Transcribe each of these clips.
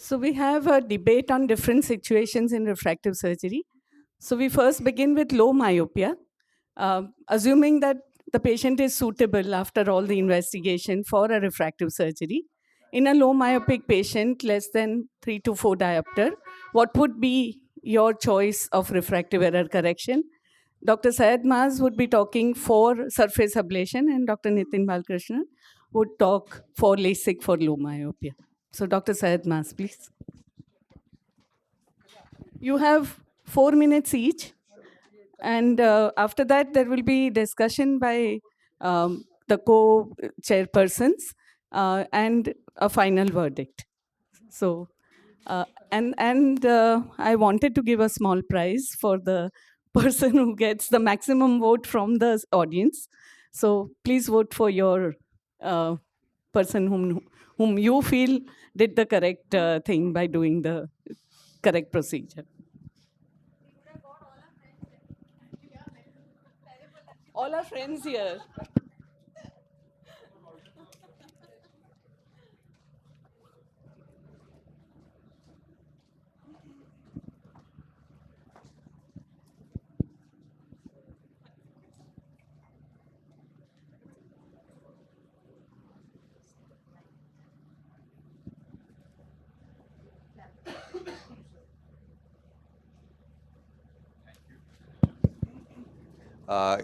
So we have a debate on different situations in refractive surgery. So we first begin with low myopia, assuming that the patient is suitable after all the investigation for a refractive surgery. In a low myopic patient, less than 3 to 4 diopter, what would be your choice of refractive error correction? Dr. Syed Maz would be talking for surface ablation, and Dr. Nitin Balkrishnan would talk for LASIK for low myopia. So Dr. Syed Maz, please. You have 4 minutes each, and after that there will be discussion by the co-chairpersons and a final verdict. So, I wanted to give a small prize for the person who gets the maximum vote from the audience. So please vote for your person whom you feel did the correct thing by doing the correct procedure. All our friends here.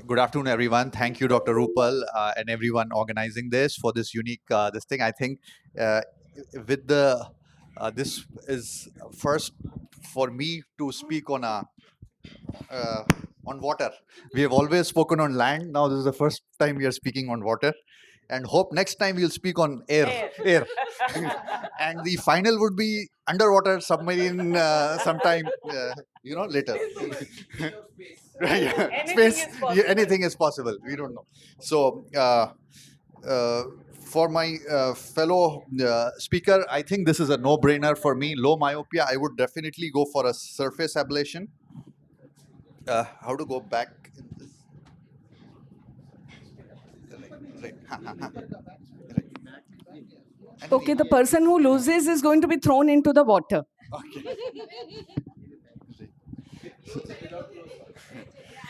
Good afternoon, everyone. Thank you, Dr. Rupal, and everyone organizing this for this unique this thing. I think with the this is first for me to speak on water. We have always spoken on land. Now this is the first time we are speaking on water, and hope next time we'll speak on air. And the final would be underwater submarine sometime later. Right, yeah. Anything is possible. We don't know. So uh, for my fellow speaker, I think this is a no-brainer for me. Low myopia, I would definitely go for a surface ablation. How to go back in this? Right. Okay, the person who loses is going to be thrown into the water. Okay.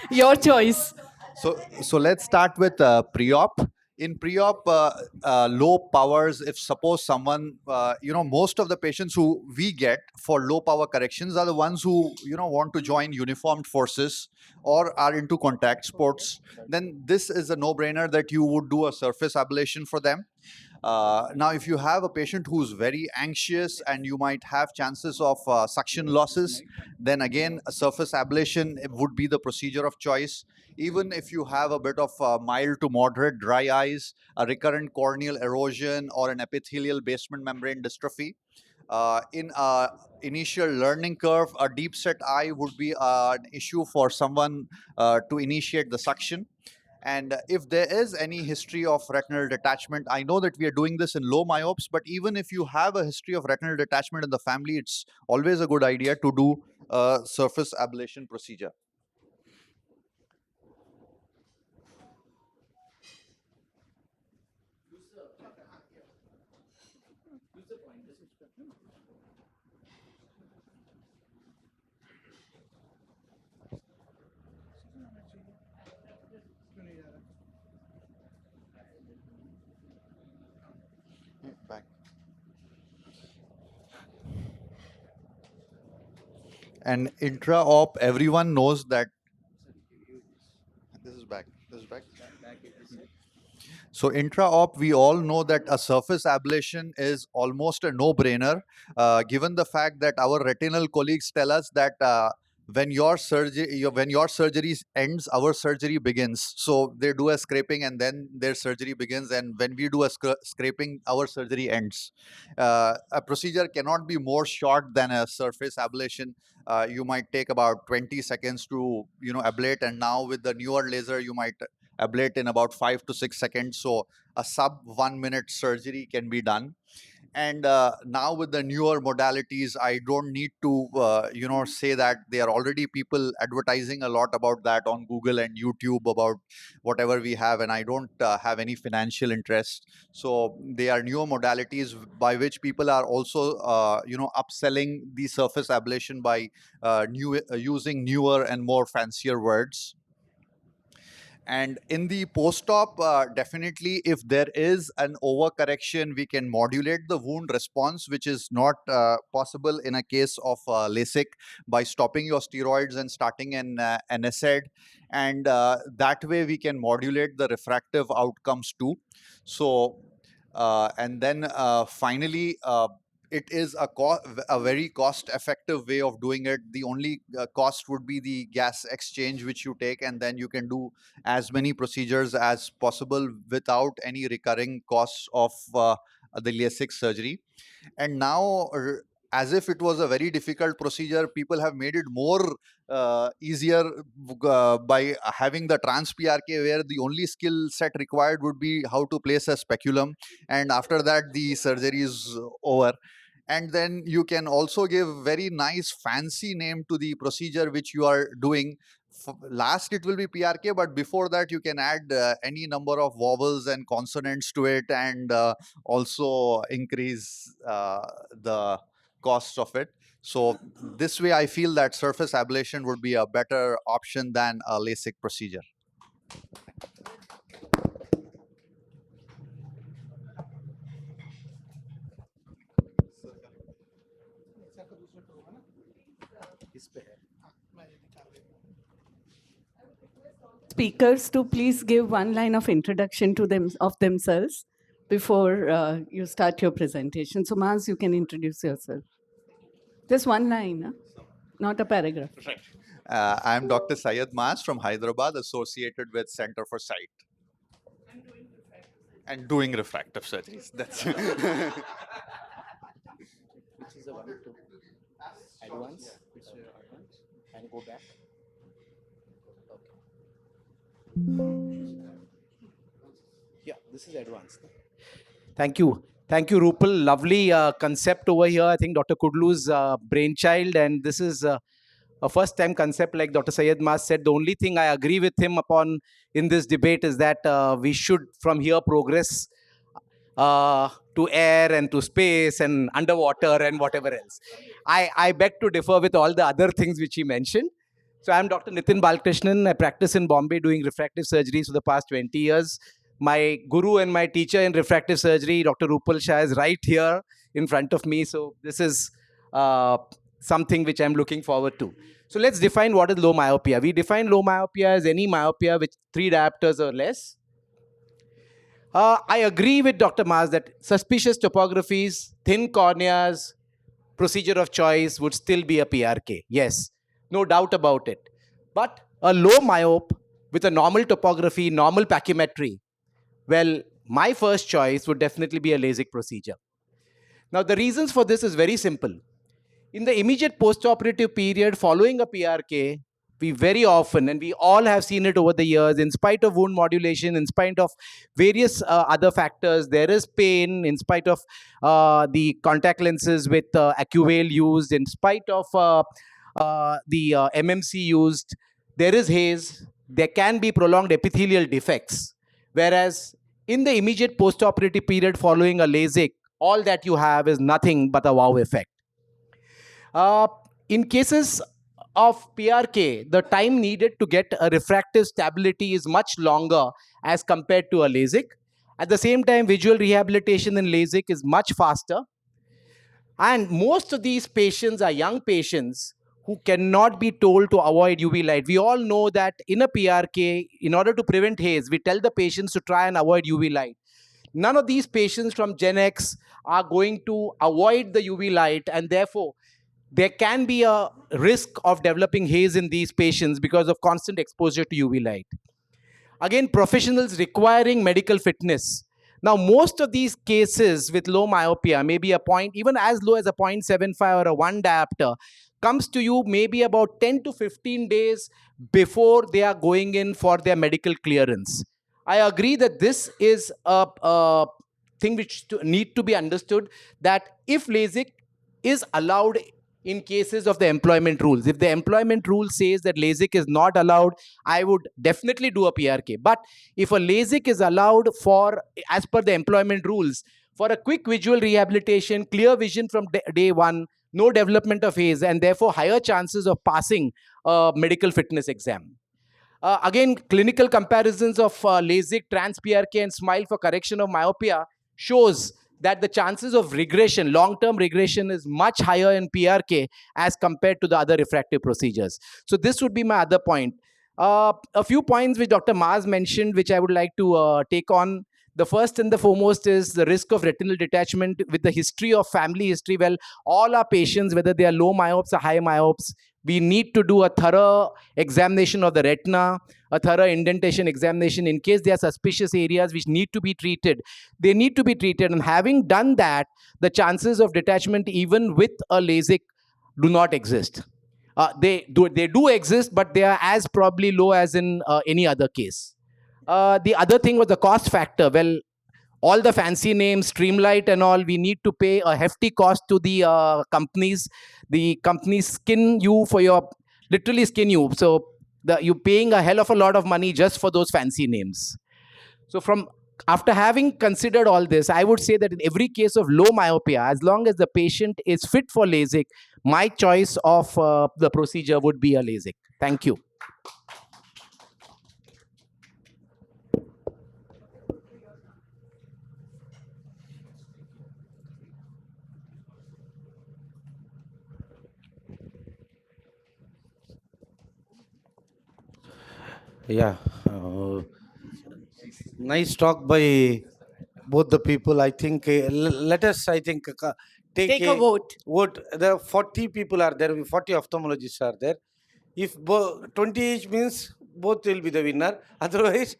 Your choice. So let's start with pre-op. In pre-op, low powers. If suppose someone, most of the patients who we get for low power corrections are the ones who want to join uniformed forces or are into contact sports. Then this is a no-brainer that you would do a surface ablation for them. Now, if you have a patient who's very anxious and you might have chances of suction losses, then again, a surface ablation would be the procedure of choice. Even if you have a bit of mild to moderate dry eyes, a recurrent corneal erosion, or an epithelial basement membrane dystrophy, in initial learning curve, a deep set eye would be an issue for someone to initiate the suction. And if there is any history of retinal detachment, I know that we are doing this in low myopes, but even if you have a history of retinal detachment in the family, it's always a good idea to do a surface ablation procedure. Back. And intra-op, everyone knows that. This is back. This is back. So intra-op, we all know that a surface ablation is almost a no-brainer, given the fact that our retinal colleagues tell us that when your surgery ends, our surgery begins. So they do a scraping and then their surgery begins. And when we do a scraping, our surgery ends. A procedure cannot be more short than a surface ablation. You might take about 20 seconds to ablate, and now with the newer laser, you might ablate in about 5 to 6 seconds. So a sub 1 minute surgery can be done. And now with the newer modalities, I don't need to say that there are already people advertising a lot about that on Google and YouTube about whatever we have, and I don't have any financial interest. So they are newer modalities by which people are also upselling the surface ablation by using newer and more fancier words. And in the post-op, definitely, if there is an overcorrection, we can modulate the wound response, which is not possible in a case of LASIK, by stopping your steroids and starting an NSAID. And that way, we can modulate the refractive outcomes too. So, and then finally, it is a very cost-effective way of doing it. The only cost would be the gas exchange which you take, and then you can do as many procedures as possible without any recurring costs of the LASIK surgery. And now, as if it was a very difficult procedure, people have made it more easier by having the trans PRK, where the only skill set required would be how to place a speculum, and after that the surgery is over. And then you can also give very nice fancy name to the procedure which you are doing. Last it will be PRK, but before that you can add any number of vowels and consonants to it, and also increase the cost of it. So this way I feel that surface ablation would be a better option than a LASIK procedure. Speakers to please give one line of introduction to themselves before you start your presentation. So, Maz, you can introduce yourself. Just one line, huh? Not a paragraph. Right. I'm Dr. Syed Mas from Hyderabad, associated with Center for Sight. And doing refractive surgeries. That's Which is the one to advance and go back. Okay. Yeah, this is advanced. Thank you. Thank you, Rupal. Lovely concept over here. I think Dr. Kudlu's brainchild, and this is a first-time concept. Like Dr. Syed Mas said, the only thing I agree with him upon in this debate is that we should, from here, progress to air and to space and underwater and whatever else. I beg to differ with all the other things which he mentioned. So I'm Dr. Nitin Balkrishnan. I practice in Bombay doing refractive surgeries for the past 20 years. My guru and my teacher in refractive surgery, Dr. Rupal Shah, is right here in front of me. So this is something which I'm looking forward to. So let's define what is low myopia. We define low myopia as any myopia with 3 diopters or less. I agree with Dr. Mas that suspicious topographies, thin corneas, procedure of choice would still be a PRK. Yes, no doubt about it. But a low myope with a normal topography, normal pachymetry, well, my first choice would definitely be a LASIK procedure. Now, the reasons for this is very simple. In the immediate post-operative period following a PRK, we very often, and we all have seen it over the years, in spite of wound modulation, in spite of various other factors, there is pain, in spite of the contact lenses with AccuVeil used, in spite of the MMC used, there is haze, there can be prolonged epithelial defects. Whereas in the immediate post-operative period following a LASIK, all that you have is nothing but a wow effect. In cases of PRK, the time needed to get a refractive stability is much longer as compared to a LASIK. At the same time, visual rehabilitation in LASIK is much faster. And most of these patients are young patients who cannot be told to avoid UV light. We all know that in a PRK, in order to prevent haze, we tell the patients to try and avoid UV light. None of these patients from Gen X are going to avoid the UV light, and therefore, there can be a risk of developing haze in these patients because of constant exposure to UV light. Again, professionals requiring medical fitness. Now, most of these cases with low myopia, maybe a point, even as low as a 0.75 or a 1 diopter, comes to you maybe about 10 to 15 days before they are going in for their medical clearance. I agree that this is a thing which need to be understood, that if LASIK is allowed in cases of the employment rules, if the employment rule says that LASIK is not allowed, I would definitely do a PRK. But if a LASIK is allowed for, as per the employment rules, for a quick visual rehabilitation, clear vision from day one, no development of haze, and therefore higher chances of passing a medical fitness exam. Again, clinical comparisons of LASIK, trans PRK, and SMILE for correction of myopia shows that the chances of regression, long-term regression, is much higher in PRK as compared to the other refractive procedures. So this would be my other point. A few points which Dr. Mars mentioned, which I would like to take on. The first and the foremost is the risk of retinal detachment with the history of family history. Well, all our patients, whether they are low myopes or high myopes, we need to do a thorough examination of the retina, a thorough indentation examination in case there are suspicious areas which need to be treated. They need to be treated, and having done that, the chances of detachment even with a LASIK do not exist. They do exist, but they are as probably low as in any other case. The other thing was the cost factor. Well, all the fancy names, Streamlight and all, we need to pay a hefty cost to the companies. The companies skin you for your, literally skin you. So you're paying a hell of a lot of money just for those fancy names. So after having considered all this, I would say that in every case of low myopia, as long as the patient is fit for LASIK, my choice of the procedure would be a LASIK. Thank you. Yeah, nice talk by both the people. I think let us, I think, Take a vote. Vote. There are 40 people are there. 40 ophthalmologists are there. If 20 each means both will be the winner. Otherwise,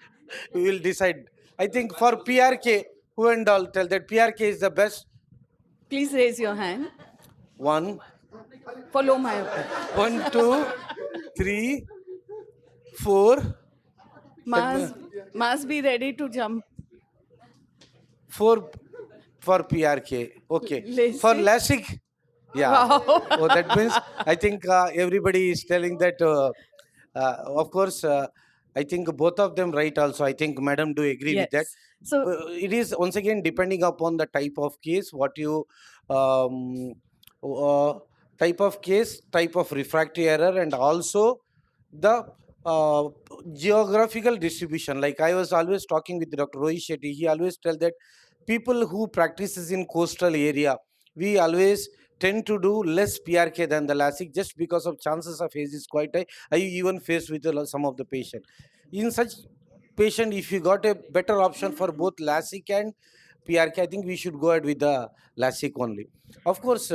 we will decide. I think for PRK, who and all tell that PRK is the best. Please raise your hand. 1, For low myopia. 1, 2, 3, 4. Must be ready to jump. 4 for PRK. Okay. LASIK? For LASIK, yeah. Wow. Oh, that means I think everybody is telling that. Of course, I think both of them right. Also, I think Madam do agree with that. So It is once again depending upon the type of case, what you type of case, type of refractory error, and also the uh, geographical distribution. Like I was always talking with Dr. Rohit Shetty, he always tell that people who practices in coastal area, we always tend to do less PRK than the LASIK just because of chances of haze is quite high. I even faced with some of the patient. In such patient, if you got a better option for both LASIK and PRK, I think we should go ahead with the LASIK only. Of course,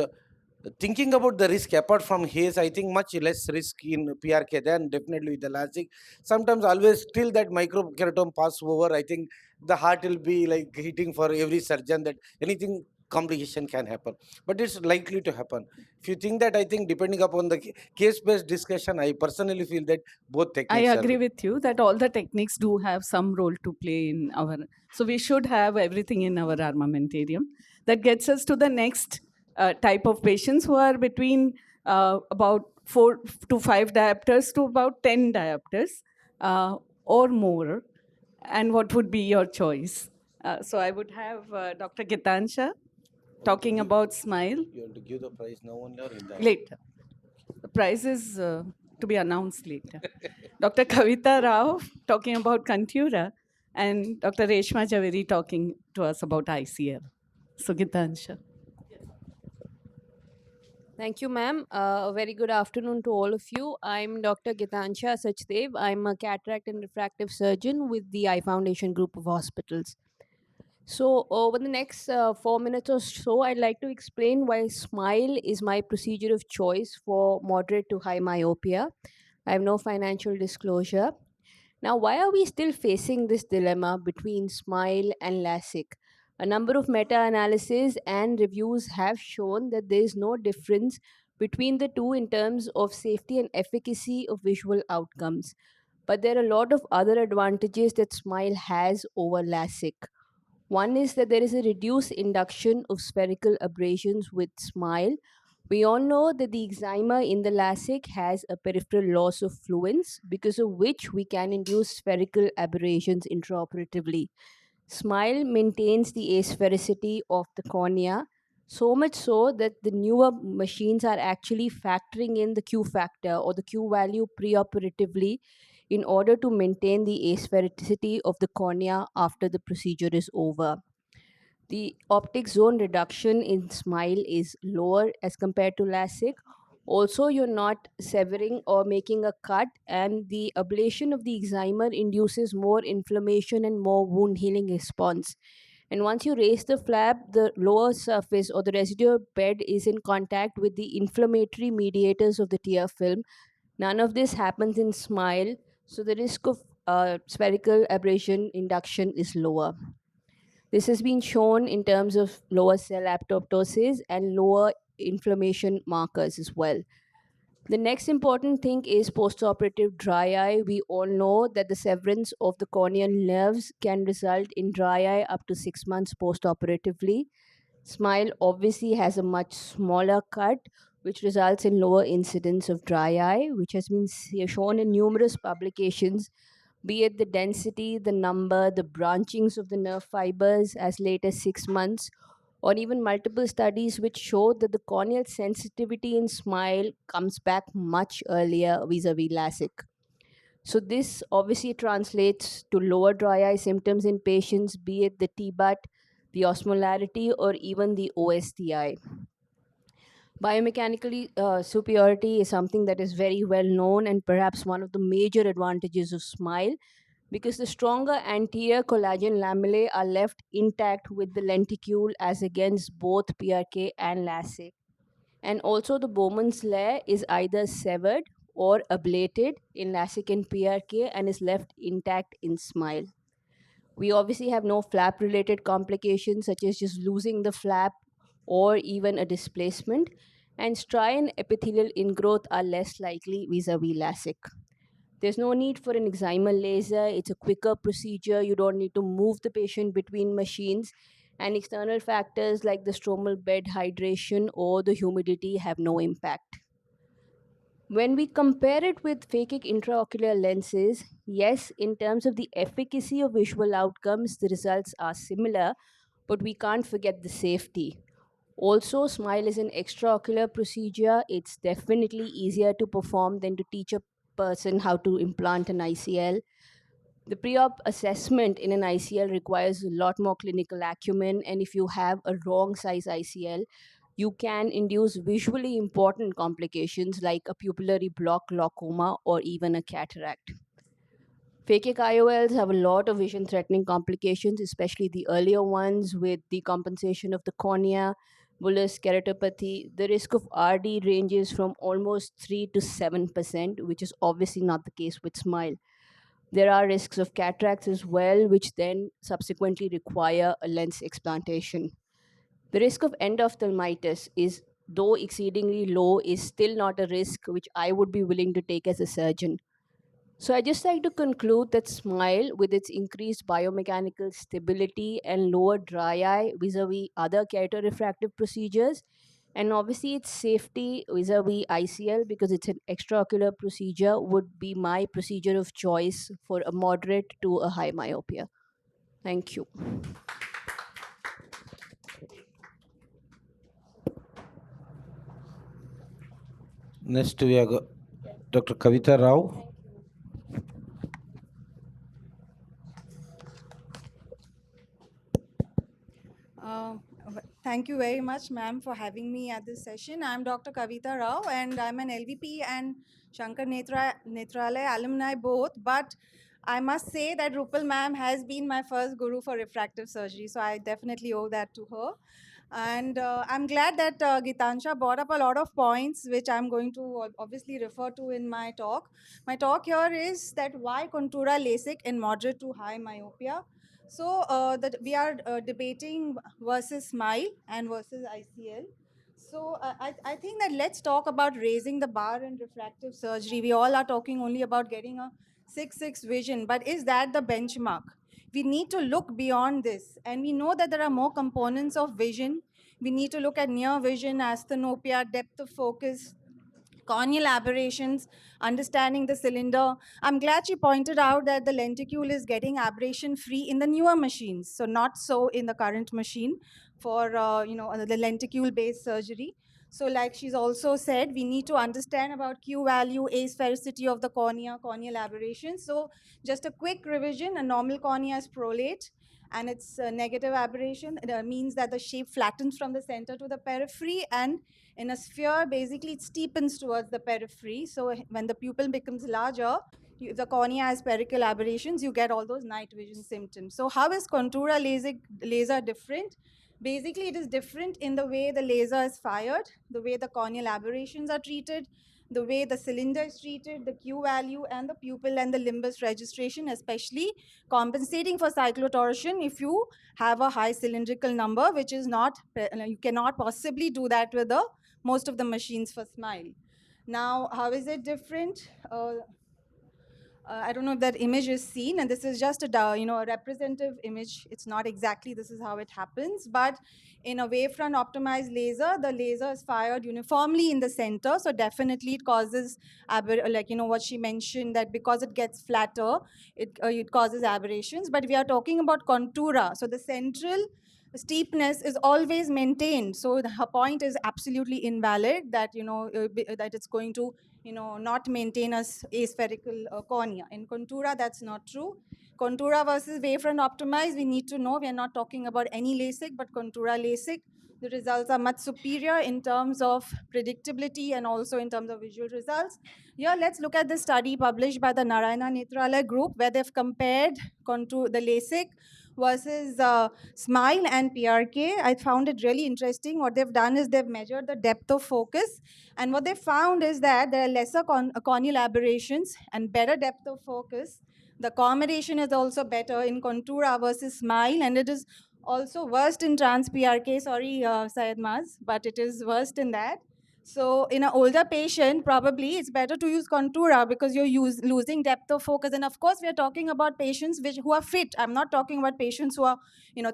thinking about the risk apart from haze, I think much less risk in PRK than definitely with the LASIK. Sometimes always till that microkeratome pass over, I think the heart will be like hitting for every surgeon that anything complication can happen, but it's likely to happen. If you think that, I think depending upon the case-based discussion, I personally feel that both I techniques agree with you that all the techniques do have some role to play in our. So we should have everything in our armamentarium. That gets us to the next type of patients who are between about 4 to 5 diopters to about 10 diopters or more. And what would be your choice? So I would have Dr. Gitansha talking about SMILE. You want to give the prize now only or in the Later. The prize is to be announced later. Dr. Kavita Rao talking about Contura, and Dr. Reshma Javeri talking to us about ICL. So, Gitansha. Thank you, ma'am. A very good afternoon to all of you. I'm Dr. Gitansha Sachdev. I'm a cataract and refractive surgeon with the Eye Foundation group of hospitals. So, over the next 4 minutes or so, I'd like to explain why SMILE is my procedure of choice for moderate to high myopia. I have no financial disclosure. Now, why are we still facing this dilemma between SMILE and LASIK? A number of meta-analyses and reviews have shown that there is no difference between the two in terms of safety and efficacy of visual outcomes. But there are a lot of other advantages that SMILE has over LASIK. One is that there is a reduced induction of spherical abrasions with SMILE. We all know that the eczema in the LASIK has a peripheral loss of fluence, because of which we can induce spherical aberrations intraoperatively. SMILE maintains the asphericity of the cornea, so much so that the newer machines are actually factoring in the Q factor or the Q value preoperatively in order to maintain the asphericity of the cornea after the procedure is over. The optic zone reduction in SMILE is lower as compared to LASIK. Also, you're not severing or making a cut, and the ablation of the eczema induces more inflammation and more wound healing response. And once you raise the flap, the lower surface or the residual bed is in contact with the inflammatory mediators of the tear film. None of this happens in SMILE, so the risk of spherical abrasion induction is lower. This has been shown in terms of lower cell apoptosis and lower inflammation markers as well. The next important thing is postoperative dry eye. We all know that the severance of the corneal nerves can result in dry eye up to 6 months postoperatively. SMILE obviously has a much smaller cut, which results in lower incidence of dry eye, which has been shown in numerous publications, be it the density, the number, the branchings of the nerve fibers as late as 6 months, or even multiple studies which show that the corneal sensitivity in SMILE comes back much earlier vis-a-vis LASIK. So this obviously translates to lower dry eye symptoms in patients, be it the TBUT, the osmolarity, or even the OSDI. Biomechanically superiority is something that is very well known and perhaps one of the major advantages of SMILE, because the stronger anterior collagen lamellae are left intact with the lenticule as against both PRK and LASIK. And also the Bowman's layer is either severed or ablated in LASIK and PRK and is left intact in SMILE. We obviously have no flap related complications such as just losing the flap or even a displacement, and strian epithelial ingrowth are less likely vis-a-vis LASIK. There's no need for an excimer laser. It's a quicker procedure. You don't need to move the patient between machines. And external factors like the stromal bed hydration or the humidity have no impact. When we compare it with phakic intraocular lenses, yes, in terms of the efficacy of visual outcomes, the results are similar, but we can't forget the safety. Also, SMILE is an extraocular procedure. It's definitely easier to perform than to teach a person how to implant an ICL. The pre-op assessment in an ICL requires a lot more clinical acumen, and if you have a wrong size ICL, you can induce visually important complications like a pupillary block glaucoma or even a cataract. Phakic IOLs have a lot of vision threatening complications, especially the earlier ones with decompensation of the cornea, bullous keratopathy. The risk of RD ranges from almost 3 to 7%, which is obviously not the case with SMILE. There are risks of cataracts as well, which then subsequently require a lens explantation. The risk of endophthalmitis is, though exceedingly low, is still not a risk which I would be willing to take as a surgeon. So I just like to conclude that SMILE, with its increased biomechanical stability and lower dry eye vis-a-vis other keratofractive procedures, and obviously its safety vis-a-vis ICL because it's an extraocular procedure, would be my procedure of choice for a moderate to a high myopia. Thank you. Next we have got Dr. Kavita Rao. Thank you very much, ma'am, for having me at this session. I'm Dr. Kavita Rao, and I'm an LVP and Shankar Netralaya alumni both. But I must say that Rupal ma'am has been my first guru for refractive surgery, so I definitely owe that to her. And I'm glad that Gitansha brought up a lot of points, which I'm going to obviously refer to in my talk. My talk here is that why Contura LASIK in moderate to high myopia. So that we are debating versus SMILE and versus ICL. So I think that let's talk about raising the bar in refractive surgery. We all are talking only about getting a 6/6 vision, but is that the benchmark? we need to look beyond this. And we know that there are more components of vision. We need to look at near vision, asthenopia, depth of focus, corneal aberrations, understanding the cylinder. I'm glad she pointed out that the lenticule is getting aberration free in the newer machines. So not so in the current machine for the lenticule based surgery. So like she's also said, we need to understand about Q value, asphericity of the cornea, corneal aberrations. So just a quick revision, a normal cornea is prolate and its negative aberration. It means that the shape flattens from the center to the periphery, and in a sphere, basically it steepens towards the periphery. So when the pupil becomes larger, if the cornea has spherical aberrations, you get all those night vision symptoms. So how is Contura laser different? Basically, it is different in the way the laser is fired, the way the corneal aberrations are treated, the way the cylinder is treated, the Q value, and the pupil and the limbus registration, especially compensating for cyclotorsion if you have a high cylindrical number, which is not, you cannot possibly do that with most of the machines for SMILE. Now, how is it different? I don't know if that image is seen, and this is just a representative image. It's not exactly this is how it happens, but in a wavefront optimized laser, the laser is fired uniformly in the center, so definitely it causes what she mentioned, that because it gets flatter, it causes aberrations. But we are talking about Contura, so the central steepness is always maintained. So her point is absolutely invalid that that it's going to not maintain a aspherical cornea. In Contura, that's not true. Contura versus wavefront optimized, we need to know we are not talking about any LASIK, but Contura LASIK. The results are much superior in terms of predictability and also in terms of visual results. Here, let's look at the study published by the Narayana Netralaya group, where they've compared the LASIK versus SMILE and PRK. I found it really interesting. What they've done is they've measured the depth of focus. And what they found is that there are lesser corneal aberrations and better depth of focus. The accommodation is also better in Contura versus SMILE, and it is also worst in trans PRK. Sorry, Syed Maz, but it is worst in that. So in an older patient, probably it's better to use Contura because you're losing depth of focus. And of course, we are talking about patients who are fit. I'm not talking about patients who are,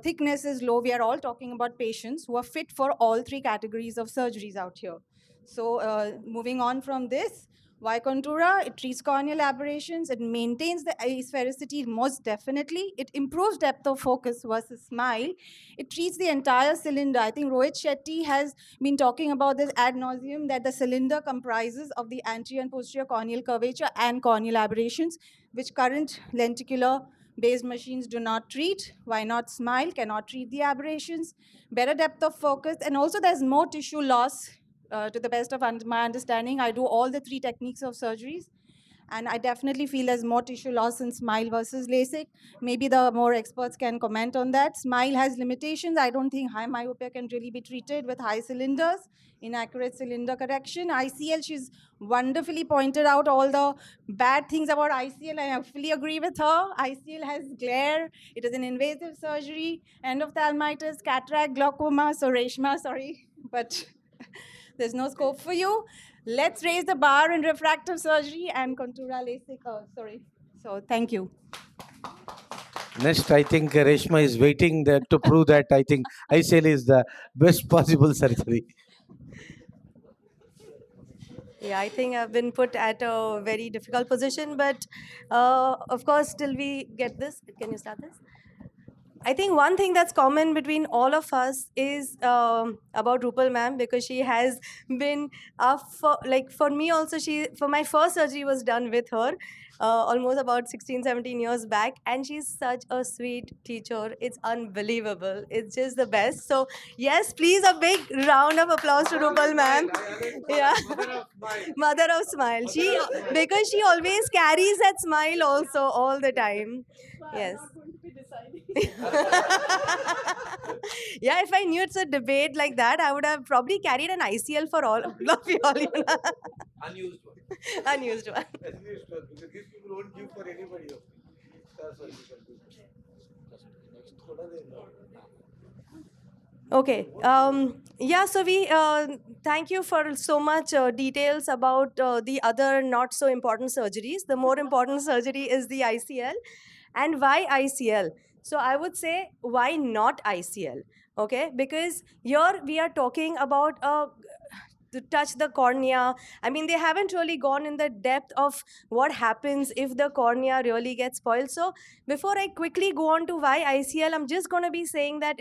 thickness is low. We are all talking about patients who are fit for all three categories of surgeries out here. So moving on from this, why Contura? It treats corneal aberrations. It maintains the asphericity most definitely. It improves depth of focus versus SMILE. It treats the entire cylinder. I think Rohit Shetty has been talking about this ad nauseum, that the cylinder comprises of the anterior and posterior corneal curvature and corneal aberrations, which current lenticular based machines do not treat. Why not SMILE? Cannot treat the aberrations. Better depth of focus, and also there's more tissue loss. To the best of my understanding, I do all the three techniques of surgeries, and I definitely feel there's more tissue loss in SMILE versus LASIK. Maybe the more experts can comment on that. SMILE has limitations. I don't think high myopia can really be treated with high cylinders, inaccurate cylinder correction. ICL, she's wonderfully pointed out all the bad things about ICL, and I fully agree with her. ICL has glare. It is an invasive surgery, endophthalmitis, cataract, glaucoma, so Reshma, sorry, but there's no scope for you. Let's raise the bar in refractive surgery and Contura LASIK. Sorry. So thank you. Next, I think Reshma is waiting there to prove that I think ICL is the best possible surgery. Yeah, I think I've been put at a very difficult position, but of course, till we get this, can you start this? I think one thing that's common between all of us is about Rupal ma'am, because she has been for me also, for my first surgery was done with her almost about 16, 17 years back, and she's such a sweet teacher. It's unbelievable. It's just the best. So yes, please a big round of applause to Rupal ma'am. Yeah, mother of smile. Because she always carries that smile also all the time. Yes. Yeah, if I knew it's a debate like that, I would have probably carried an ICL for all of you all. Unused one. Unused one. Unused one, because these people won't give for anybody else. That's what you can do. Okay. Yeah, so we thank you for so much details about the other not so important surgeries. The more important surgery is the ICL. And why ICL? So I would say, why not ICL? Okay, because here we are talking about to touch the cornea. I mean, they haven't really gone in the depth of what happens if the cornea really gets spoiled. So before I quickly go on to why ICL, I'm just going to be saying that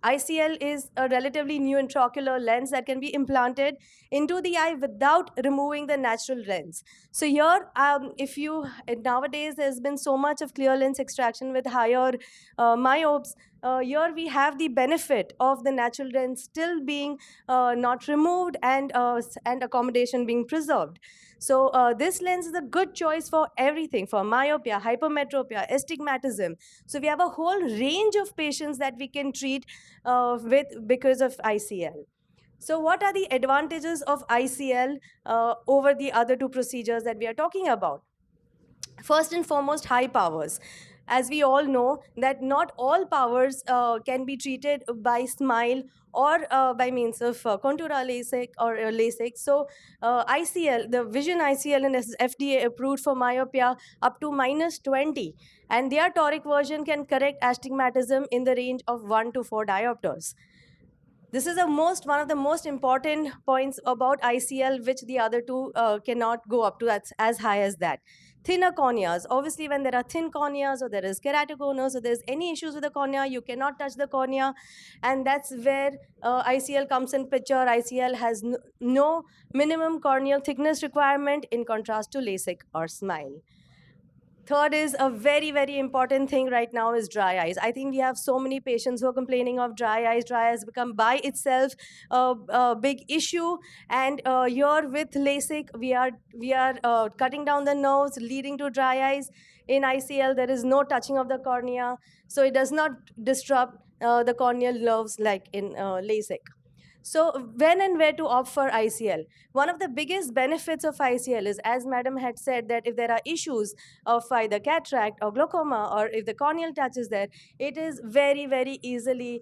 ICL is a relatively new intraocular lens that can be implanted into the eye without removing the natural lens. So here, if you nowadays there's been so much of clear lens extraction with higher myopes. Here we have the benefit of the natural lens still being not removed and accommodation being preserved. So this lens is a good choice for everything, for myopia, hypermetropia, astigmatism. So we have a whole range of patients that we can treat with because of ICL. So what are the advantages of ICL over the other two procedures that we are talking about? First and foremost, high powers. As we all know that not all powers can be treated by SMILE or by means of contour LASIK or LASIK. So ICL, the Vision ICL is FDA approved for myopia up to -20. And their toric version can correct astigmatism in the range of 1 to 4 diopters. This is one of the most important points about ICL, which the other two cannot go up to as high as that. Thinner corneas. Obviously, when there are thin corneas or there is keratoconus or there's any issues with the cornea, you cannot touch the cornea. And that's where ICL comes in picture. ICL has no minimum corneal thickness requirement in contrast to LASIK or SMILE. Third is a very, very important thing right now is dry eyes. I think we have so many patients who are complaining of dry eyes. Dry eyes become by itself a big issue. And here with LASIK, we are cutting down the nerves, leading to dry eyes. In ICL, there is no touching of the cornea, so it does not disrupt the corneal nerves like in LASIK. So when and where to opt for ICL? One of the biggest benefits of ICL is, as madam had said, that if there are issues of either cataract or glaucoma, or if the corneal touches there, it is very, very easily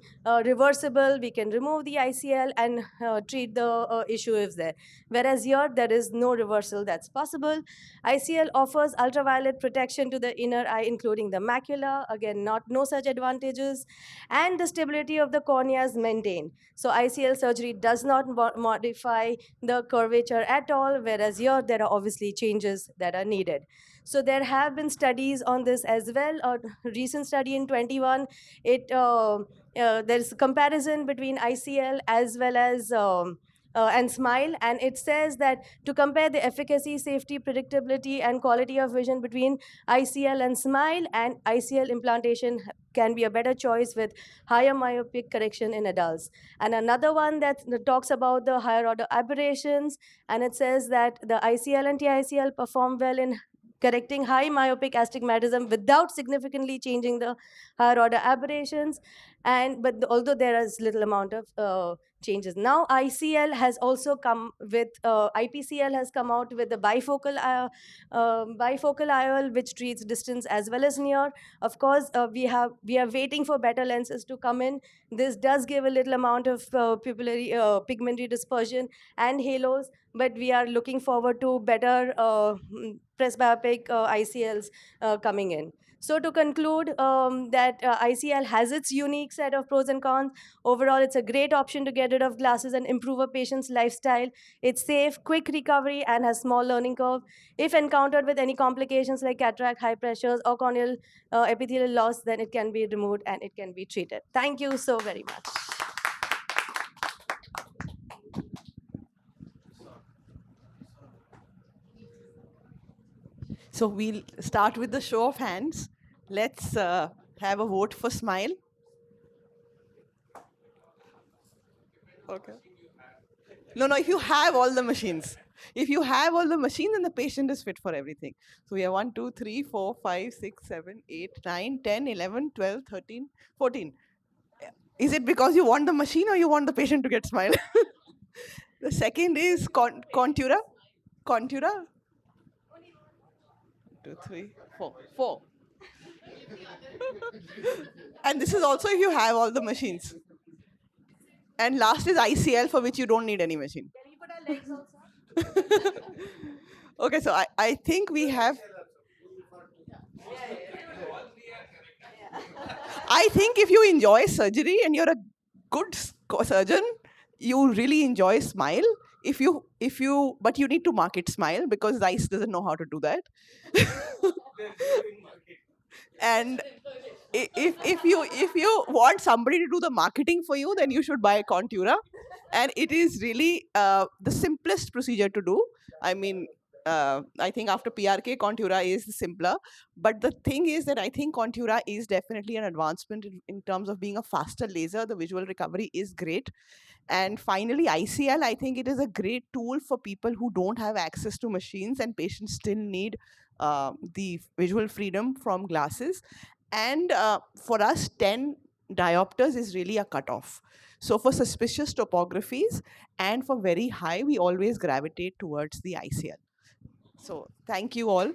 reversible. We can remove the ICL and treat the issue if there. Whereas here, there is no reversal that's possible. ICL offers ultraviolet protection to the inner eye, including the macula. Again, no such advantages. And the stability of the cornea is maintained. So ICL surgery does not modify the curvature at all, whereas here there are obviously changes that are needed. So there have been studies on this as well. A recent study in 21, there's a comparison between ICL as well as and SMILE, and it says that to compare the efficacy, safety, predictability, and quality of vision between ICL and SMILE, and ICL implantation can be a better choice with higher myopic correction in adults. And another one that talks about the higher order aberrations, and it says that the ICL and TICL perform well in correcting high myopic astigmatism without significantly changing the higher order aberrations. But although there is little amount of changes. Now ICL has also come with, IPCL has come out with the bifocal IOL, which treats distance as well as near. Of course, we are waiting for better lenses to come in. This does give a little amount of pupillary pigmentary dispersion and halos, but we are looking forward to better presbyopic ICLs coming in. So to conclude, that ICL has its unique set of pros and cons. Overall, it's a great option to get rid of glasses and improve a patient's lifestyle. It's safe, quick recovery, and has small learning curve. If encountered with any complications like cataract, high pressures, or corneal epithelial loss, then it can be removed and it can be treated. Thank you so very much. So we'll start with the show of hands. Let's have a vote for SMILE. Okay. No, if you have all the machines. If you have all the machines, then the patient is fit for everything. So we have 1, 2, 3, 4, 5, 6, 7, 8, 9, 10, 11, 12, 13, 14. Is it because you want the machine or you want the patient to get SMILE? The second is Contura. Contura. 2, 3, 4. 4. And this is also if you have all the machines. And last is ICL, for which you don't need any machine. Can we put our legs also? Okay, so I think we have... I think if you enjoy surgery and you're a good surgeon, you really enjoy smile. But you need to market smile because Zeiss doesn't know how to do that. And if you want somebody to do the marketing for you, then you should buy Contura, and it is really the simplest procedure to do. I mean, I think after PRK, Contura is simpler. But the thing is that I think Contura is definitely an advancement in terms of being a faster laser. The visual recovery is great. And finally, ICL, I think it is a great tool for people who don't have access to machines, and patients still need the visual freedom from glasses. And for us, 10 diopters is really a cutoff. So for suspicious topographies and for very high, we always gravitate towards the ICL. So thank you all.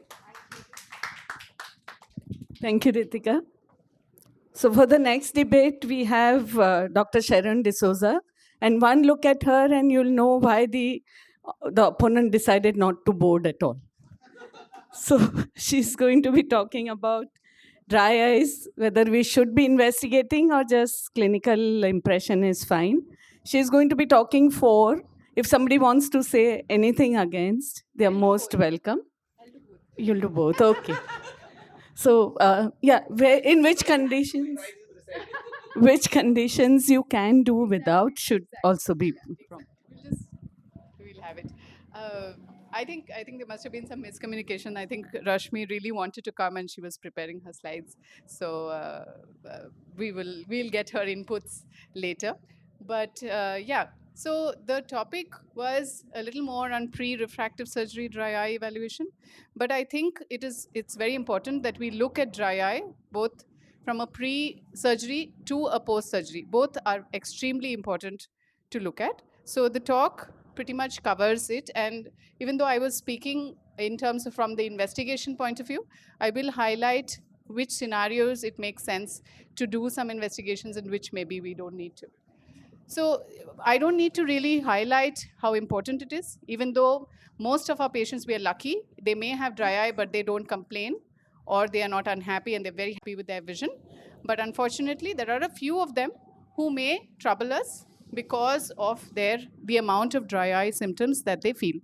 Thank you, Ritika. So for the next debate, we have Dr. Sharon D'Souza. And one look at her and you'll know why the opponent decided not to board at all. So she's going to be talking about dry eyes, whether we should be investigating or just clinical impression is fine. She's going to be talking for. If somebody wants to say anything against, they're most welcome. You'll do both, okay. So, yeah, in which conditions? Which conditions you can do without should also be. We'll have it. I think there must have been some miscommunication. I think Rashmi really wanted to come and she was preparing her slides. So we'll get her inputs later. But yeah, so the topic was a little more on pre-refractive surgery dry eye evaluation. But I think it's very important that we look at dry eye both from a pre-surgery to a post-surgery. Both are extremely important to look at. So the talk pretty much covers it. And even though I was speaking in terms of from the investigation point of view, I will highlight which scenarios it makes sense to do some investigations and which maybe we don't need to. So I don't need to really highlight how important it is, even though most of our patients, we are lucky. They may have dry eye, but they don't complain, or they are not unhappy and they're very happy with their vision. But unfortunately, there are a few of them who may trouble us because of the amount of dry eye symptoms that they feel.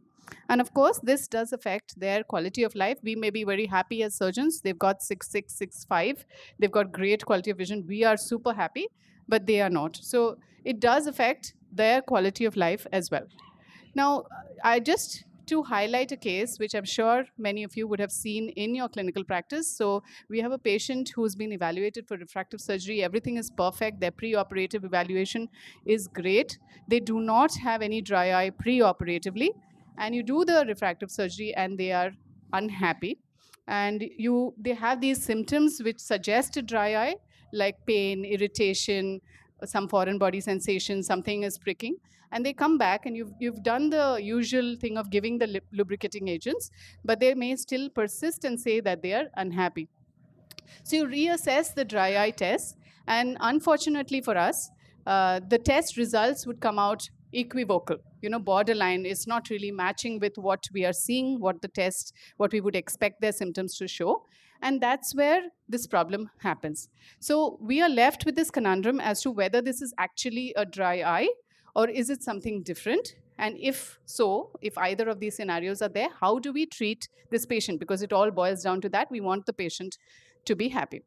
And of course, this does affect their quality of life. We may be very happy as surgeons. They've got 6.6, 6.5. They've got great quality of vision. We are super happy, but they are not. So it does affect their quality of life as well. Now, I just to highlight a case which I'm sure many of you would have seen in your clinical practice. So we have a patient who's been evaluated for refractive surgery. Everything is perfect. Their preoperative evaluation is great. They do not have any dry eye preoperatively. And you do the refractive surgery and they are unhappy. And they have these symptoms which suggest a dry eye, like pain, irritation, some foreign body sensation, something is pricking. And they come back and you've done the usual thing of giving the lubricating agents, but they may still persist and say that they are unhappy. So you reassess the dry eye test, and unfortunately for us, the test results would come out equivocal, borderline. Is not really matching with what we are seeing, what we would expect their symptoms to show. And that's where this problem happens. So we are left with this conundrum as to whether this is actually a dry eye or is it something different? And if so, if either of these scenarios are there, how do we treat this patient? Because it all boils down to that. We want the patient to be happy.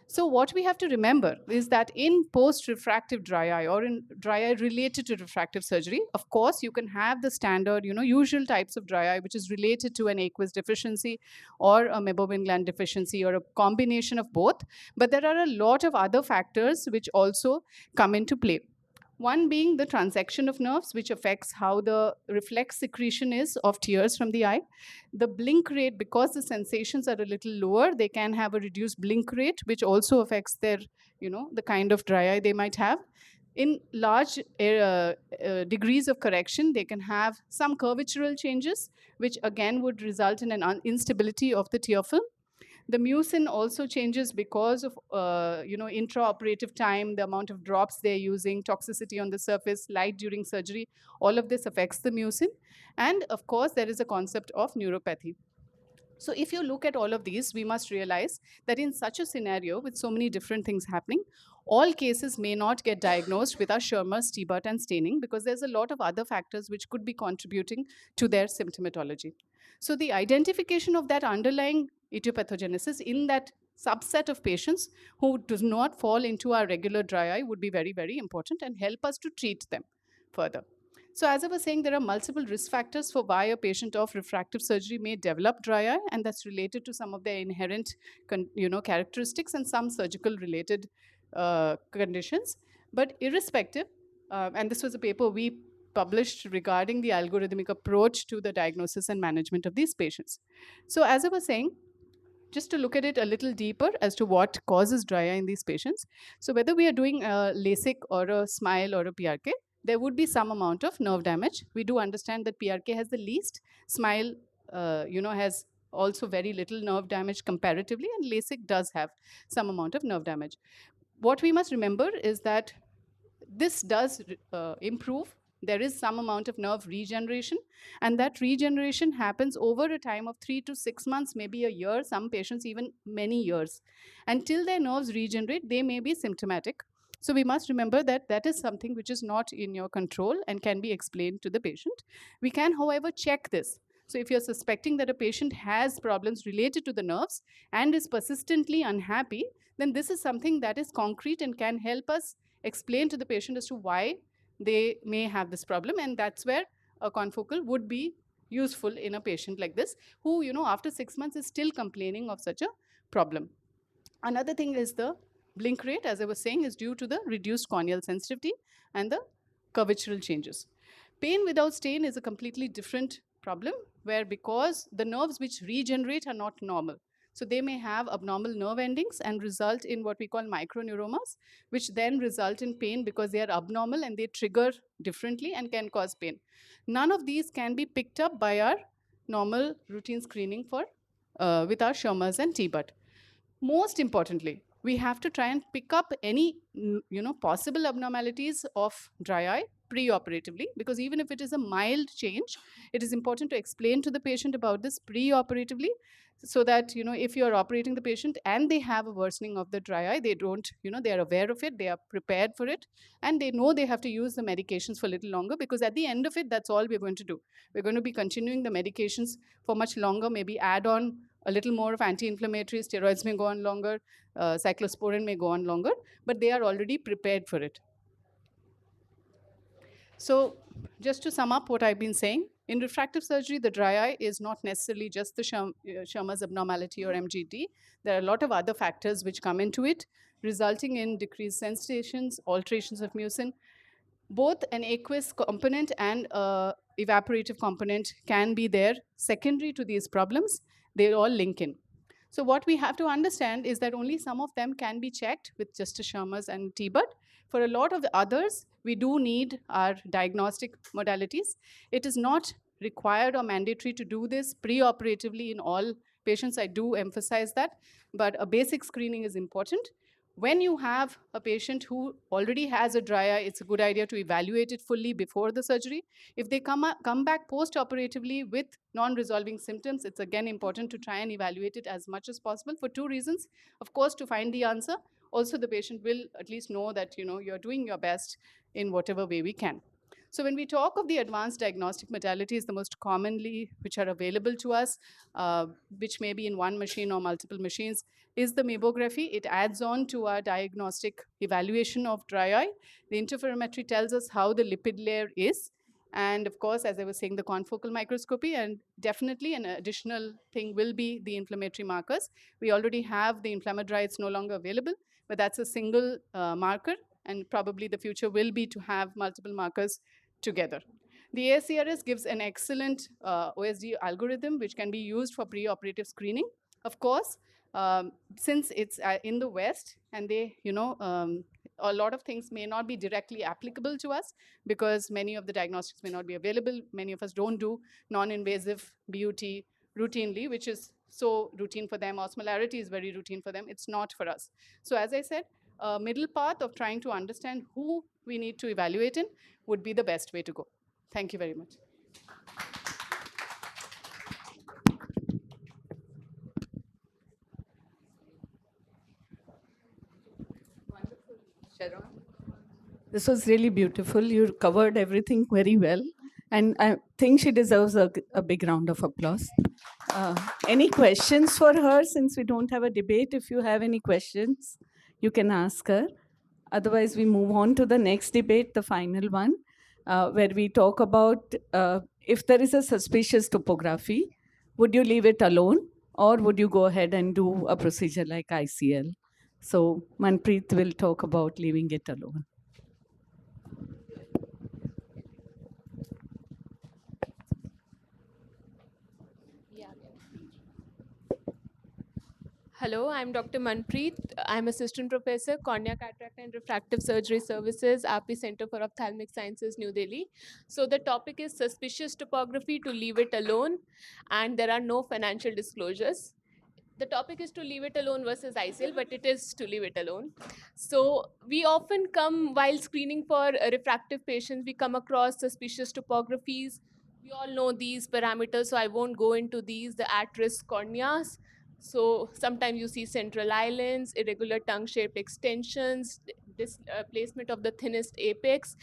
So what we have to remember is that in post-refractive dry eye or in dry eye related to refractive surgery, of course, you can have the standard, usual types of dry eye, which is related to an aqueous deficiency or a meibomian gland deficiency or a combination of both. But there are a lot of other factors which also come into play. One being the transection of nerves, which affects how the reflex secretion is of tears from the eye. The blink rate, because the sensations are a little lower, they can have a reduced blink rate, which also affects their, the kind of dry eye they might have. In large degrees of correction, they can have some curvatural changes, which again would result in an instability of the tear film. The mucin also changes because of intraoperative time, the amount of drops they're using, toxicity on the surface, light during surgery. All of this affects the mucin. And of course, there is a concept of neuropathy. So if you look at all of these, we must realize that in such a scenario with so many different things happening, all cases may not get diagnosed with our Schirmer's, T-BUT, and staining because there's a lot of other factors which could be contributing to their symptomatology. So the identification of that underlying etiopathogenesis in that subset of patients who does not fall into our regular dry eye would be very, very important and help us to treat them further. So as I was saying, there are multiple risk factors for why a patient of refractive surgery may develop dry eye, and that's related to some of their inherent characteristics and some surgical related conditions. But irrespective, and this was a paper we published regarding the algorithmic approach to the diagnosis and management of these patients. So as I was saying, just to look at it a little deeper as to what causes dry eye in these patients. So whether we are doing a LASIK or a SMILE or a PRK, there would be some amount of nerve damage. We do understand that PRK has the least, SMILE has also very little nerve damage comparatively, and LASIK does have some amount of nerve damage. What we must remember is that this does improve. There is some amount of nerve regeneration, and that regeneration happens over a time of 3 to 6 months, maybe a year, some patients even many years. Until their nerves regenerate, they may be symptomatic. So we must remember that that is something which is not in your control and can be explained to the patient. We can, however, check this. So if you're suspecting that a patient has problems related to the nerves and is persistently unhappy, then this is something that is concrete and can help us explain to the patient as to why they may have this problem, and that's where a confocal would be useful in a patient like this who, after 6 months is still complaining of such a problem. Another thing is the blink rate, as I was saying, is due to the reduced corneal sensitivity and the curvatural changes. Pain without stain is a completely different problem, where because the nerves which regenerate are not normal. So they may have abnormal nerve endings and result in what we call microneuromas, which then result in pain because they are abnormal and they trigger differently and can cause pain. None of these can be picked up by our normal routine screening for with our Schirmer's and T-BUT. Most importantly, we have to try and pick up any possible abnormalities of dry eye pre-operatively, because even if it is a mild change, it is important to explain to the patient about this pre-operatively, so that if you are operating the patient and they have a worsening of the dry eye, they don't, they are aware of it, they are prepared for it, and they know they have to use the medications for a little longer, because at the end of it, that's all we're going to do. We're going to be continuing the medications for much longer, maybe add on a little more of anti-inflammatory, steroids may go on longer, cyclosporin may go on longer, but they are already prepared for it. So just to sum up what I've been saying, in refractive surgery, the dry eye is not necessarily just the Schirmer's abnormality or MGD. There are a lot of other factors which come into it, resulting in decreased sensations, alterations of mucin. Both an aqueous component and evaporative component can be there secondary to these problems. They all link in. So what we have to understand is that only some of them can be checked with just a Schirmer's and T-BUT. For a lot of the others, we do need our diagnostic modalities. It is not required or mandatory to do this pre-operatively in all patients. I do emphasize that, but a basic screening is important. When you have a patient who already has a dry eye, it's a good idea to evaluate it fully before the surgery. If they come back post-operatively with non-resolving symptoms, it's again important to try and evaluate it as much as possible for two reasons. Of course, to find the answer. Also, the patient will at least know that you're doing your best in whatever way we can. So when we talk of the advanced diagnostic modalities, the most commonly which are available to us, which may be in one machine or multiple machines, is the mammography. It adds on to our diagnostic evaluation of dry eye. The interferometry tells us how the lipid layer is. And of course, as I was saying, the confocal microscopy, and definitely an additional thing will be the inflammatory markers. We already have the inflammatory, it's no longer available, but that's a single marker, and probably the future will be to have multiple markers together. The ASCRS gives an excellent OSD algorithm which can be used for preoperative screening. Of course, since it's in the West, and they, a lot of things may not be directly applicable to us because many of the diagnostics may not be available. Many of us don't do non-invasive BUT routinely, which is so routine for them. Osmolarity is very routine for them. It's not for us. So as I said, a middle path of trying to understand who we need to evaluate in would be the best way to go. Thank you very much. This was really beautiful. You covered everything very well. And I think she deserves a big round of applause. Any questions for her since we don't have a debate? If you have any questions, you can ask her. Otherwise, we move on to the next debate, the final one, where we talk about if there is a suspicious topography, would you leave it alone or would you go ahead and do a procedure like ICL? So Manpreet will talk about leaving it alone. Hello, I'm Dr. Manpreet. I'm Assistant Professor, Cornea Cataract and Refractive Surgery Services, API Center for Ophthalmic Sciences, New Delhi. So the topic is suspicious topography, to leave it alone, and there are no financial disclosures. The topic is to leave it alone versus ICL, but it is to leave it alone. So we often come, while screening for refractive patients, we come across suspicious topographies. We all know these parameters, so I won't go into these, the at-risk corneas. So sometimes you see central islands, irregular tongue-shaped extensions, displacement of the thinnest apex,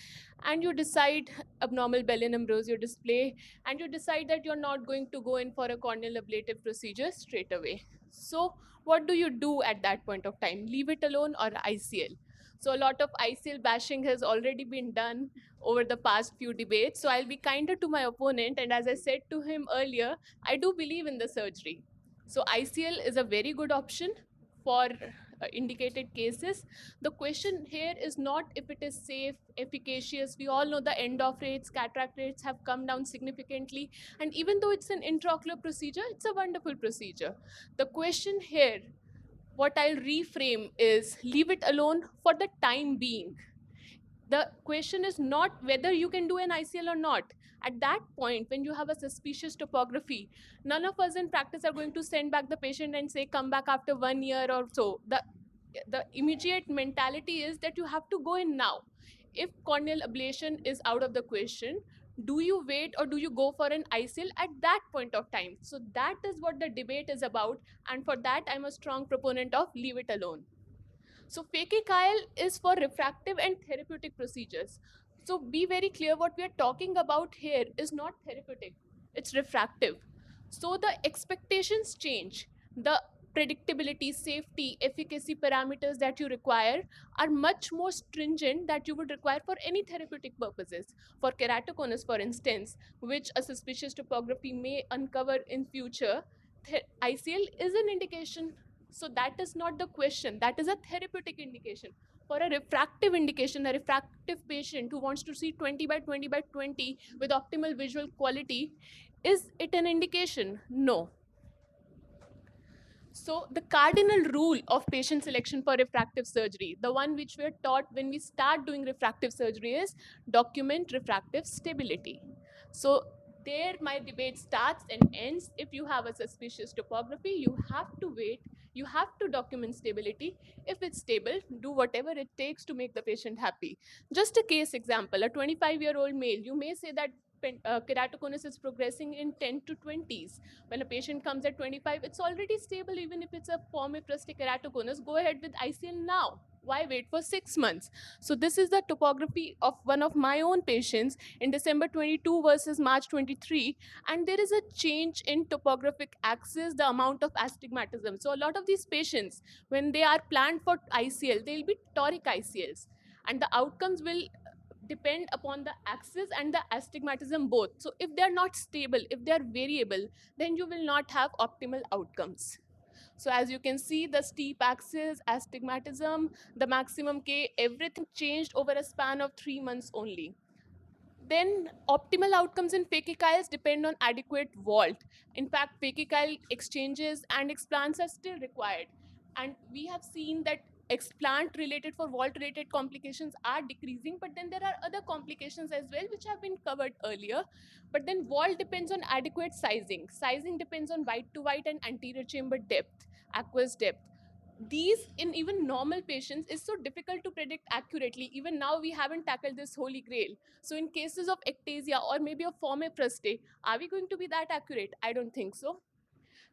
and you decide abnormal Bellin ambrosio display, and you decide that you're not going to go in for a corneal ablative procedure straight away. So what do you do at that point of time? Leave it alone or ICL? So a lot of ICL bashing has already been done over the past few debates. So I'll be kinder to my opponent. And as I said to him earlier, I do believe in the surgery. So ICL is a very good option for indicated cases. The question here is not if it is safe, efficacious. We all know the end-off rates, cataract rates have come down significantly. And even though it's an intraocular procedure, it's a wonderful procedure. The question here, what I'll reframe is leave it alone for the time being. The question is not whether you can do an ICL or not. At that point, when you have a suspicious topography, none of us in practice are going to send back the patient and say, come back after 1 year or so. The immediate mentality is that you have to go in now. If corneal ablation is out of the question, do you wait or do you go for an ICL at that point of time? So that is what the debate is about. And for that, I'm a strong proponent of leave it alone. So phakic is for refractive and therapeutic procedures. So be very clear, what we are talking about here is not therapeutic, it's refractive. So the expectations change. The predictability, safety, efficacy parameters that you require are much more stringent that you would require for any therapeutic purposes. For keratoconus, for instance, which a suspicious topography may uncover in future, ICL is an indication. So that is not the question. That is a therapeutic indication. For a refractive indication, a refractive patient who wants to see 20 by 20 by 20 with optimal visual quality, is it an indication? No. So the cardinal rule of patient selection for refractive surgery, the one which we are taught when we start doing refractive surgery, is document refractive stability. So there my debate starts and ends. If you have a suspicious topography, you have to wait. You have to document stability. If it's stable, do whatever it takes to make the patient happy. Just a case example, a 25-year-old male, you may say that keratoconus is progressing in 10 to 20s. When a patient comes at 25, it's already stable. Even if it's a formiplastic keratoconus, go ahead with ICL now. Why wait for 6 months? So this is the topography of one of my own patients in December 22 versus March 23. And there is a change in topographic axis, the amount of astigmatism. So a lot of these patients, when they are planned for ICL, they'll be toric ICLs. And the outcomes will depend upon the axis and the astigmatism both. So if they're not stable, if they're variable, then you will not have optimal outcomes. So as you can see, the steep axis, astigmatism, the maximum K, everything changed over a span of 3 months only. Then optimal outcomes in phakic depend on adequate vault. In fact, phakic exchanges and explants are still required. And we have seen that explant related for vault related complications are decreasing, but then there are other complications as well which have been covered earlier. But then vault depends on adequate sizing. Sizing depends on white to white and anterior chamber depth, aqueous depth. These in even normal patients is so difficult to predict accurately. Even now we haven't tackled this holy grail. So in cases of ectasia or maybe a formipraste, are we going to be that accurate? I don't think so.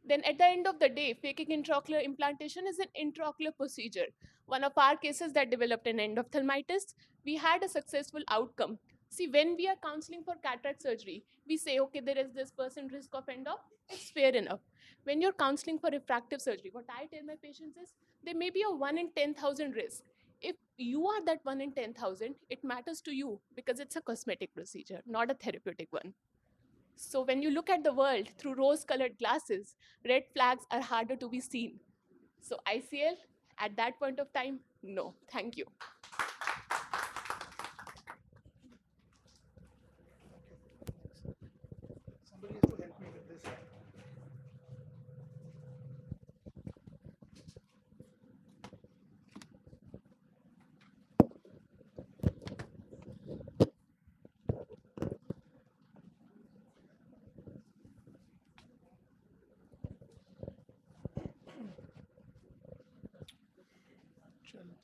Then at the end of the day, phakic intraocular implantation is an intraocular procedure. One of our cases that developed an endophthalmitis, we had a successful outcome. See, when we are counseling for cataract surgery, we say, okay, there is this percent risk of endo, it's fair enough. When you're counseling for refractive surgery, what I tell my patients is, there may be a 1 in 10,000 risk. If you are that 1 in 10,000, it matters to you because it's a cosmetic procedure, not a therapeutic one. So when you look at the world through rose-colored glasses, red flags are harder to be seen. So ICL, at that point of time, no. Thank you.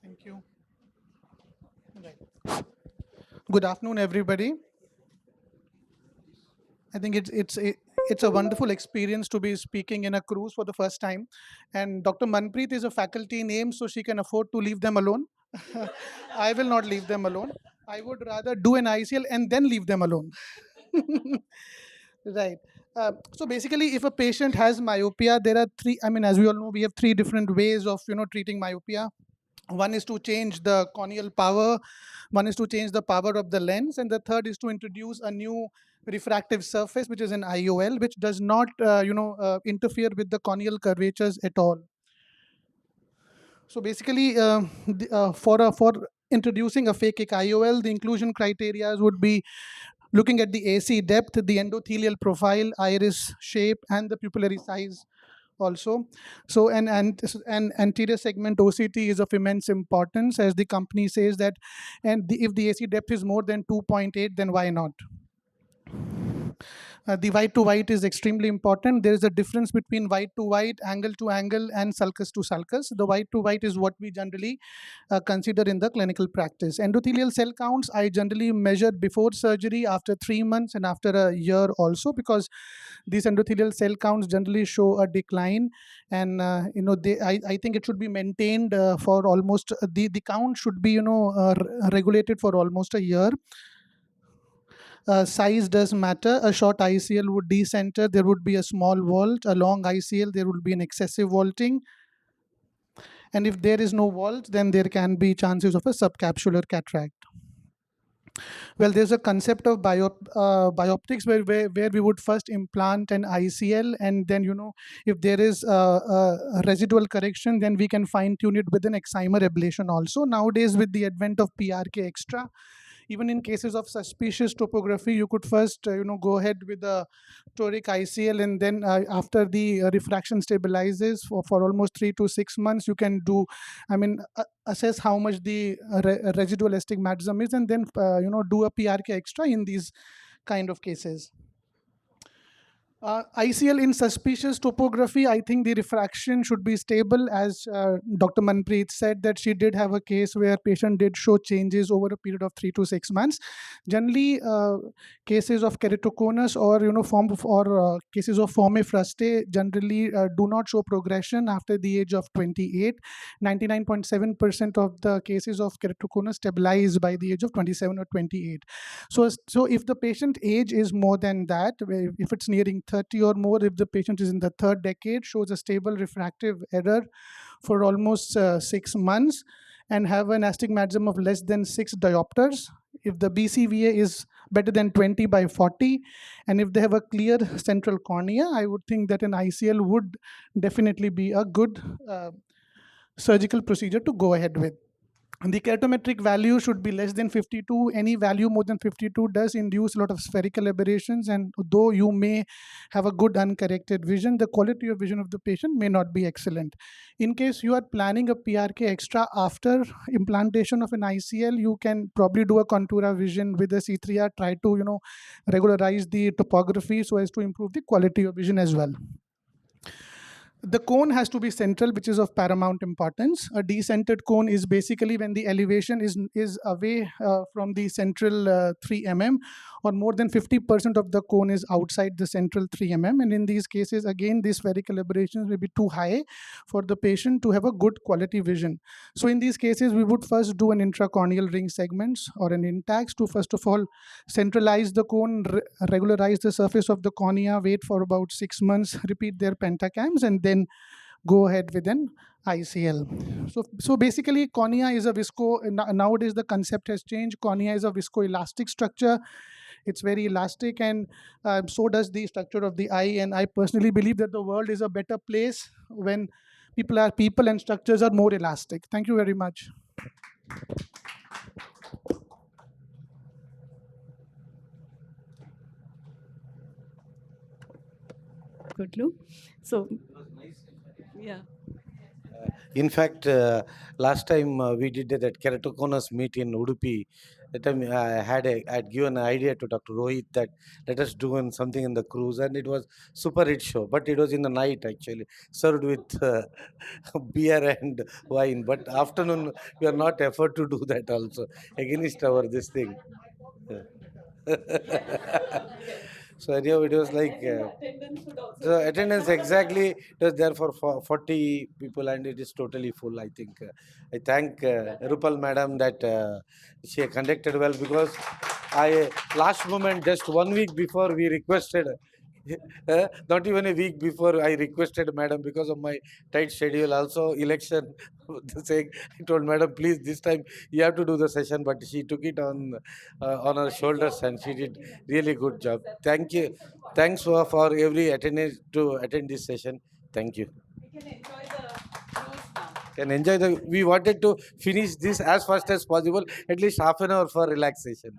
Thank you. Right. Good afternoon, everybody. I think it's a wonderful experience to be speaking in a cruise for the first time. And Dr. Manpreet is a faculty name, so she can afford to leave them alone. I will not leave them alone. I would rather do an ICL and then leave them alone. Right. So basically, if a patient has myopia, there are three. I mean, as we all know, we have three different ways of treating myopia. One is to change the corneal power, one is to change the power of the lens, and the third is to introduce a new refractive surface, which is an IOL, which does not interfere with the corneal curvatures at all. So basically, for introducing a phakic IOL, the inclusion criteria would be looking at the AC depth, the endothelial profile, iris shape, and the pupillary size also. So an anterior segment OCT is of immense importance, as the company says that, and if the AC depth is more than 2.8, then why not? The white to white is extremely important. There is a difference between white to white, angle to angle, and sulcus to sulcus. The white to white is what we generally consider in the clinical practice. Endothelial cell counts I generally measure before surgery, after 3 months, and after a year also, because these endothelial cell counts generally show a decline, and I think it should be maintained for almost the count should be regulated for almost a year. Size does matter. A short ICL would decenter, there would be a small vault. A long ICL, there would be an excessive vaulting. And if there is no vault, then there can be chances of a subcapsular cataract. Well, there's a concept of bioptics where we would first implant an ICL, and then if there is a residual correction, then we can fine tune it with an excimer ablation also. Nowadays, with the advent of PRK extra, even in cases of suspicious topography, you could first go ahead with the toric ICL, and then after the refraction stabilizes for almost 3 to 6 months, you can do, assess how much the residual astigmatism is, and then do a PRK extra in these kind of cases. ICL in suspicious topography, I think the refraction should be stable, as Dr. Manpreet said that she did have a case where patient did show changes over a period of 3 to 6 months. Generally, cases of keratoconus or cases of forme fruste generally do not show progression after the age of 28. 99.7% of the cases of keratoconus stabilize by the age of 27 or 28. So if the patient age is more than that, if it's nearing 30 or more, if the patient is in the third decade, shows a stable refractive error for almost 6 months, and have an astigmatism of less than 6 diopters, if the BCVA is better than 20 by 40, and if they have a clear central cornea, I would think that an ICL would definitely be a good surgical procedure to go ahead with. And the keratometric value should be less than 52. Any value more than 52 does induce a lot of spherical aberrations, and though you may have a good uncorrected vision, the quality of vision of the patient may not be excellent. In case you are planning a PRK extra after implantation of an ICL, you can probably do a contour vision with a C3R, try to regularize the topography so as to improve the quality of vision as well. The cone has to be central, which is of paramount importance. A decentered cone is basically when the elevation is away from the central 3 mm, or more than 50% of the cone is outside the central 3 mm. And in these cases, again, these spherical aberrations may be too high for the patient to have a good quality vision. So in these cases, we would first do an intracorneal ring segments or an intact to first of all centralize the cone, regularize the surface of the cornea, wait for about 6 months, repeat their pentacams, and then go ahead with an ICL. So basically, cornea is a nowadays the concept has changed. Cornea is a viscoelastic structure. It's very elastic, and so does the structure of the eye. And I personally believe that the world is a better place when people and structures are more elastic. Thank you very much. Good, Lou. So, yeah. In fact, last time we did that keratoconus meet in Udupi. That time I had given an idea to Dr. Rohit that let us do something in the cruise, and it was super hit show. But it was in the night actually, served with beer and wine. But afternoon we are not effort to do that also against our this thing. So anyhow, it was like the attendance exactly it was there for 40 people, and it is totally full. I think I thank Rupal madam that she conducted well, because I last moment just 1 week before we requested. Not even a week before I requested madam, because of my tight schedule, also election saying, I told madam, please this time you have to do the session, but she took it on her shoulders, and she did really good job. Thank you. Thanks for every attendance to attend this session. Thank you. Can enjoy the. We wanted to finish this as fast as possible, at least half an hour for relaxation.